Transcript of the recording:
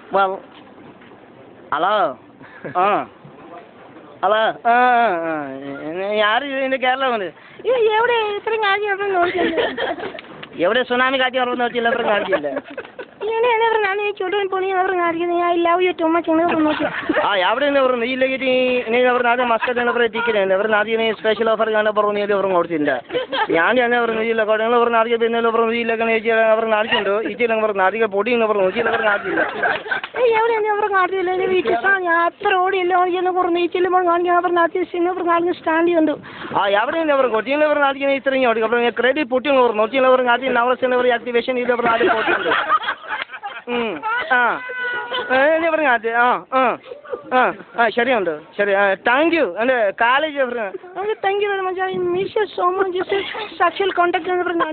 Well, hello. Hello. யாரு இந்த கேரளா வந்து എവിടെ ഇത്രയും കാര്യം എവിടെ സുനാമി കാറ്റ് പറഞ്ഞ വെച്ചില്ല അത്ര കാര്യമില്ല ഞാൻ ചുടുവൻ പൊണി അവർ കാണിക്കുന്നത് ഞാൻ ലവ് യു ടു മച്ച് ആ എവിടെ പറഞ്ഞു ഈ ലഗിറ്റ് നീ അവർ ആദ്യം മസ്കറ്റ് ടിക്കറ്റ് അവർ ആദ്യം സ്പെഷ്യൽ ഓഫർ കാണാൻ പറഞ്ഞു അവർ കൊടുത്തില്ല ഞാൻ തന്നെ പറഞ്ഞു ഇല്ല നിങ്ങൾ പറഞ്ഞ ആദ്യം പിന്നെ പറഞ്ഞു ഇല്ലൊക്കെ അവർ നാടിച്ചുണ്ടോ ഇച്ചില്ല പറഞ്ഞു അധികം പൊടി പറഞ്ഞു ഇച്ചില്ല അവർ നാട്ടില്ല എവിടെ അവർ കാണിച്ചില്ല എൻ്റെ വീട്ടിൽ ഞാൻ അത്ര ഓടിയല്ലോ എന്ന് പറഞ്ഞു ഇച്ചില്ലുമ്പോൾ കാണിക്കാൻ അവർ നാട്ടിൽ അവർ കാണിച്ച് സ്റ്റാൻഡ് കണ്ടു ആ എവിടെ അവർ കൊച്ചിയിൽ അവർ നാട്ടിൽ ഇത്രയും ഓടി അപ്പോൾ ക്രെഡിറ്റ് പൊട്ടി പറഞ്ഞു ഒച്ചിയിൽ അവർ നാട്ടിൽ നവറസ് അവർ ആക്ടിവേഷൻ ചെയ്ത് അവർ നാട്ടിൽ പോയിട്ടുണ്ട് എന്നെ പറഞ്ഞു അത് ശരിയുണ്ട് ശരി താങ്ക് യു എൻ്റെ college thank you very much I miss you so much sexual contact എന്ന് പറഞ്ഞു